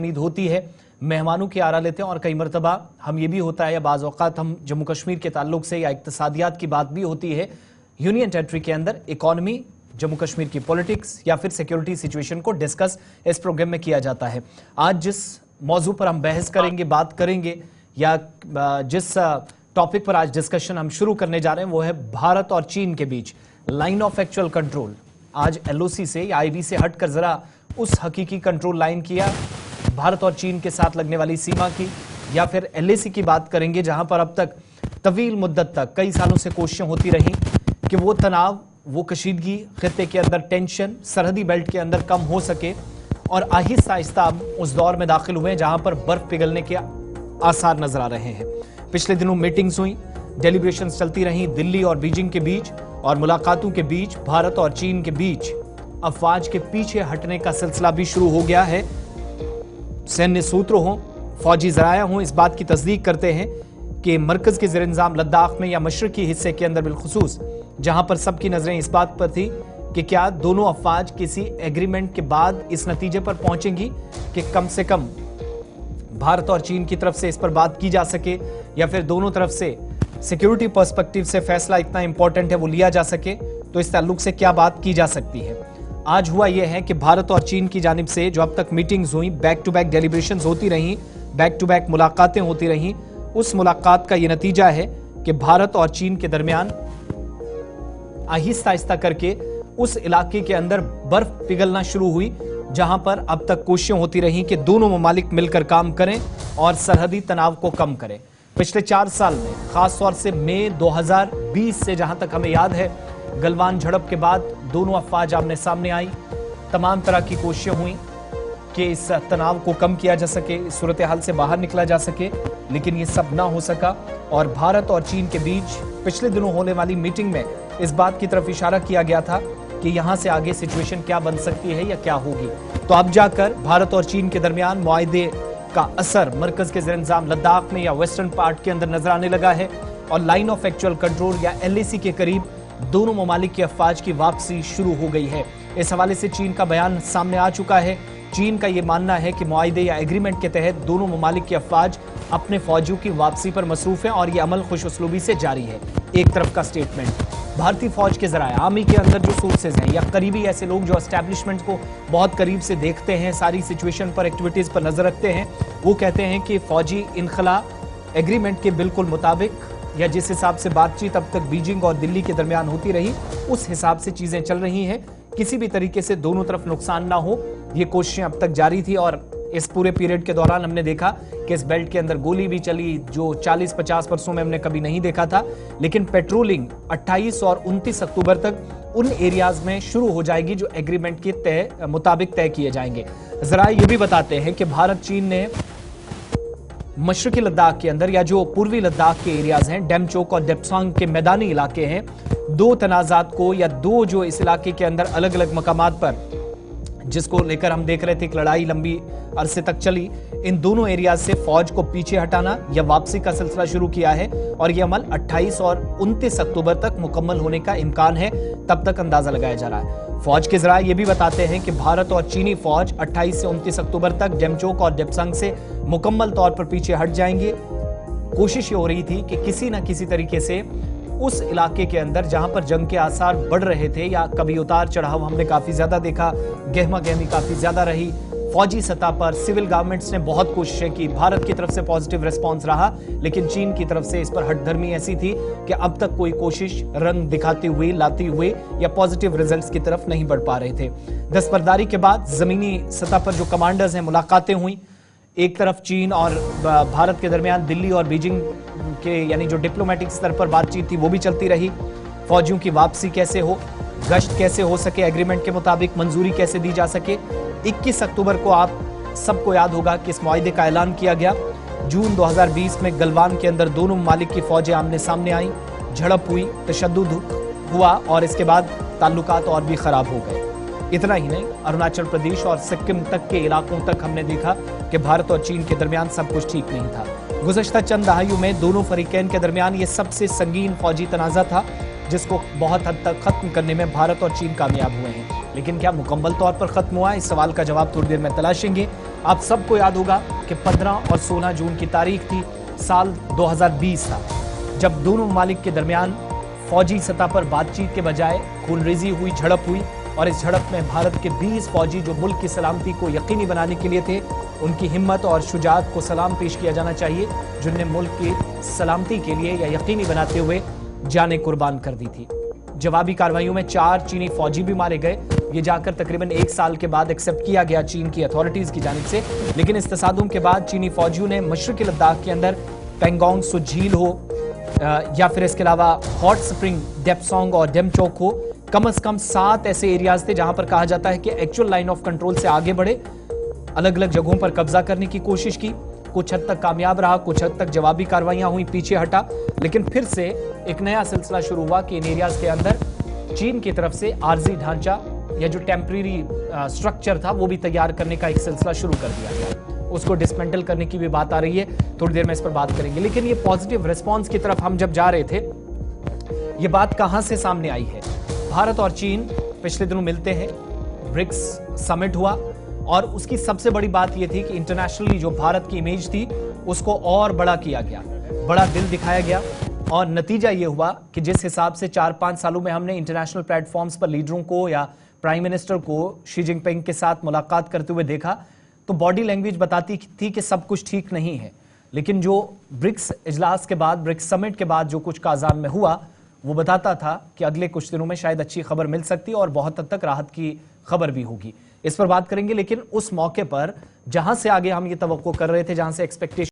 उम्मीद होती है, मेहमानों की आरा लेते हैं और कई मरतबा हम ये भी होता है या बाज़ औक़ात हम जम्मू कश्मीर के ताल्लुक से या इक़्तिसादियात की बात भी होती है, यूनियन टेरिटरी के अंदर इकॉनमी, जम्मू कश्मीर की पॉलिटिक्स या फिर सिक्योरिटी सिचुएशन को डिस्कस इस प्रोग्राम में किया जाता है। आज जिस मौजू पर हम बहस करेंगे, बात करेंगे या जिस टॉपिक पर आज डिस्कशन हम शुरू करने जा रहे हैं वो है भारत और चीन के बीच लाइन ऑफ एक्चुअल कंट्रोल। आज एलओसी से या आईबी से हटकर जरा उस हकीकी कंट्रोल लाइन की, भारत और चीन के साथ लगने वाली सीमा की, या फिर एलएसी की बात करेंगे जहां पर अब तक तवील मुद्दत तक कई सालों से कोशिशें होती रही कि वो तनाव, वो कशीदगी, खित्ते के अंदर टेंशन सरहदी बेल्ट के अंदर कम हो सके और आहिस्ता आहिस्ता अब उस दौर में दाखिल हुए जहां पर बर्फ पिघलने के आसार नजर आ रहे हैं। पिछले दिनों मीटिंग्स हुई, डेलीब्रेशंस चलती रही दिल्ली और बीजिंग के बीच, और मुलाकातों के बीच भारत और चीन के बीच अफवाज के पीछे हटने का सिलसिला भी शुरू हो गया है। सैन्य सूत्र हों, फौजी जराया हों, इस बात की तस्दीक करते हैं कि मरकज के ज़ेर इंतज़ाम लद्दाख में या मशरकी हिस्से के अंदर बिलखुसूस जहां पर सबकी नजरें इस बात पर थी कि क्या दोनों अफवाज किसी एग्रीमेंट के बाद इस नतीजे पर पहुंचेंगी कि कम से कम भारत और चीन की तरफ से इस पर बात की जा सके, या फिर दोनों तरफ से सिक्योरिटी पर्सपेक्टिव से फैसला इतना इंपॉर्टेंट है वो लिया जा सके, तो इस ताल्लुक से क्या बात की जा सकती है। आज हुआ यह है कि भारत और चीन की जानिब से जो अब तक मीटिंग्स हुई, बैक टू बैक डेलीब्रेशंस होती रहीं, बैक टू बैक मुलाकातें होती रहीं, उस मुलाकात का यह नतीजा है कि भारत और चीन के दरमियान आहिस्ता आहिस्ता करके उस इलाके के अंदर बर्फ पिघलना शुरू हुई जहां पर अब तक कोशिशें होती रहीं कि दोनों ममालिक मिलकर काम करें और सरहदी तनाव को कम करें। पिछले 4 साल में, खास तौर से मई 2020 से जहां तक हमें याद है, गलवान झड़प के बाद दोनों अफवाज आमने सामने आई, तमाम तरह की कोशिशें हुई कि इस तनाव को कम किया जा सके, इस सूरत हाल से बाहर निकला जा सके, लेकिन ये सब ना हो सका। और भारत और चीन के बीच पिछले दिनों होने वाली मीटिंग में इस बात की तरफ इशारा किया गया था कि यहां से आगे सिचुएशन क्या बन सकती है या क्या होगी। तो अब जाकर भारत और चीन के दरमियान मुआहदे का असर मरकज के ज़ेर इंतज़ाम लद्दाख में या वेस्टर्न पार्ट के अंदर नजर आने लगा है, और लाइन ऑफ एक्चुअल कंट्रोल या एलएसी के करीब दोनों ममालिक के अफवाज की वापसी शुरू हो गई है। इस हवाले से चीन का बयान सामने आ चुका है। चीन का यह मानना है कि मुआहदे या एग्रीमेंट के तहत दोनों ममालिक के अफवाज अपने फौजियों की वापसी पर मसरूफ हैं और यह अमल खुशउस्लूबी से जारी है। एक तरफ का स्टेटमेंट, भारतीय फौज के जराया, आर्मी के अंदर जो सोर्सेज हैं या करीबी ऐसे लोग जो एस्टैब्लिशमेंट को बहुत करीब से देखते हैं, सारी सिचुएशन पर, एक्टिविटीज पर नजर रखते हैं, वो कहते हैं कि फौजी इनखला एग्रीमेंट के बिल्कुल मुताबिक या जिस हिसाब से बातचीत अब तक बीजिंग और दिल्ली के दरमियान होती रही, उस हिसाब से चीजें चल रही हैं। किसी भी तरीके से दोनों तरफ नुकसान ना हो, ये कोशिशें अब तक जारी थी। और इस पूरे पीरियड के दौरान हमने देखा कि इस बेल्ट के अंदर गोली भी चली जो 40-50 वर्षों में हमने कभी नहीं देखा था। लेकिन पेट्रोलिंग 28 और 29 अक्टूबर तक उन एरियाज में शुरू हो जाएगी जो एग्रीमेंट के मुताबिक तय किए जाएंगे। जरा ये भी बताते हैं कि भारत चीन ने मशरकी लद्दाख के अंदर या जो पूर्वी लद्दाख के एरियाज हैं, डेमचोक और डेप्सांग के मैदानी इलाके हैं, दो तनाजात को या दो जो इस इलाके के अंदर अलग अलग मकामात पर जिसको लेकर हम देख रहे थे कि लड़ाई लंबी अरसे तक चली, इन दोनों एरियाज से फौज को पीछे हटाना या वापसी का सिलसिला शुरू किया है, और यह अमल 28 और 29 अक्टूबर तक मुकम्मल होने का इम्कान है, तब तक अंदाजा लगाया जा रहा है। फौज के जराये ये भी बताते हैं कि भारत और चीनी फौज 28 से 29 अक्टूबर तक डेमचोक और डेप्सांग से मुकम्मल तौर पर पीछे हट जाएंगे। कोशिश ये हो रही थी कि किसी न किसी तरीके से उस इलाके के अंदर जहां पर जंग के आसार बढ़ रहे थे या कभी उतार चढ़ाव हमने काफी ज्यादा देखा, गहमा गहमी काफी ज्यादा रही, फौजी सतह पर सिविल गवर्नमेंट्स ने बहुत कोशिशें की, भारत की तरफ से पॉजिटिव रिस्पांस रहा, लेकिन चीन की तरफ से इस पर हठधर्मी ऐसी थी कि अब तक कोई कोशिश रंग दिखाते हुए, लाते हुए या पॉजिटिव रिजल्ट्स की तरफ नहीं बढ़ पा रहे थे। दस्तबरदारी के बाद जमीनी सतह पर जो कमांडर्स हैं, मुलाकातें हुई, एक तरफ चीन और भारत के दरमियान दिल्ली और बीजिंग के यानी जो डिप्लोमेटिक स्तर पर बातचीत थी वो भी चलती रही। फौजियों की वापसी कैसे हो, गश्त कैसे हो सके, एग्रीमेंट के मुताबिक मंजूरी कैसे दी जा सके। 21 अक्टूबर को आप सबको याद होगा कि इस मुआहदे का ऐलान किया गया। जून 2020 में गलवान के अंदर दोनों ममालिक की फौजें आमने सामने आई, झड़प हुई, तशद्दुद हुआ और इसके बाद ताल्लुकात और भी खराब हो गए। इतना ही नहीं, अरुणाचल प्रदेश और सिक्किम तक के इलाकों तक हमने देखा कि भारत और चीन के दरमियान सब कुछ ठीक नहीं था। गुज़श्ता चंद दहाइयों में दोनों फरीकैन के दरमियान ये सबसे संगीन फौजी तनाज़ा था जिसको बहुत हद तक खत्म करने में भारत और चीन कामयाब हुए हैं। लेकिन क्या मुकम्मल तौर पर खत्म हुआ? इस सवाल का जवाब थोड़ी देर में तलाशेंगे। आप सबको याद होगा कि 15 और 16 जून की तारीख थी, साल 2020 था, जब दोनों ममालिक के दरमियान फौजी सतह पर बातचीत के बजाय खूनरेजी हुई, झड़प हुई। और इस झड़प में भारत के 20 फौजी जो मुल्क की सलामती को यकीनी बनाने के लिए थे, उनकी हिम्मत और शुजाअत को सलाम पेश किया जाना चाहिए, जिन्होंने मुल्क की सलामती के लिए या यकीनी बनाते हुए जानें कुर्बान कर दी थी। जवाबी कार्रवाइयों में 4 चीनी फौजी भी मारे गए। ये जाकर तकरीबन 1 साल के बाद एक्सेप्ट किया गया चीन की अथॉरिटीज की जानिब से। लेकिन इस तसादुम के बाद चीनी फौजियों ने मशरकी लद्दाख के अंदर पेंगोंग सो झील हो या फिर इसके अलावा हॉट स्प्रिंग, डेप्सोंग और डेमचोक हो, कम से कम 7 ऐसे एरियाज थे जहां पर कहा जाता है कि एक्चुअल लाइन ऑफ कंट्रोल से आगे बढ़े, अलग अलग जगहों पर कब्जा करने की कोशिश की। कुछ हद तक कामयाब रहा, कुछ हद तक जवाबी कार्रवाइयां हुई, पीछे हटा। लेकिन फिर से एक नया सिलसिला शुरू हुआ कि इन एरियाज के अंदर चीन की तरफ से आर्जी ढांचा या जो टेम्परेरी स्ट्रक्चर था वो भी तैयार करने का एक सिलसिला शुरू कर दिया गया। उसको डिसमेंटल करने की भी बात आ रही है, थोड़ी देर में इस पर बात करेंगे। लेकिन ये पॉजिटिव रिस्पॉन्स की तरफ हम जब जा रहे थे, ये बात कहां से सामने आई है? भारत और चीन पिछले दिनों मिलते हैं, ब्रिक्स समिट हुआ और उसकी सबसे बड़ी बात यह थी कि इंटरनेशनली जो भारत की इमेज थी उसको और बड़ा किया गया, बड़ा दिल दिखाया गया। और नतीजा यह हुआ कि जिस हिसाब से 4-5 सालों में हमने इंटरनेशनल प्लेटफॉर्म्स पर लीडरों को या प्राइम मिनिस्टर को शी जिनपिंग के साथ मुलाकात करते हुए देखा, तो बॉडी लैंग्वेज बताती थी कि सब कुछ ठीक नहीं है। लेकिन जो ब्रिक्स इजलास के बाद, ब्रिक्स समिट के बाद जो कुछ काजान में हुआ, वो बताता था कि अगले कुछ दिनों में शायद अच्छी खबर मिल सकती है और बहुत हद तक राहत की खबर भी होगी। इस पर बात करेंगे। लेकिन उस मौके पर जहां से आगे हम ये तवक्को कर रहे थे, जहां से एक्सपेक्टेशन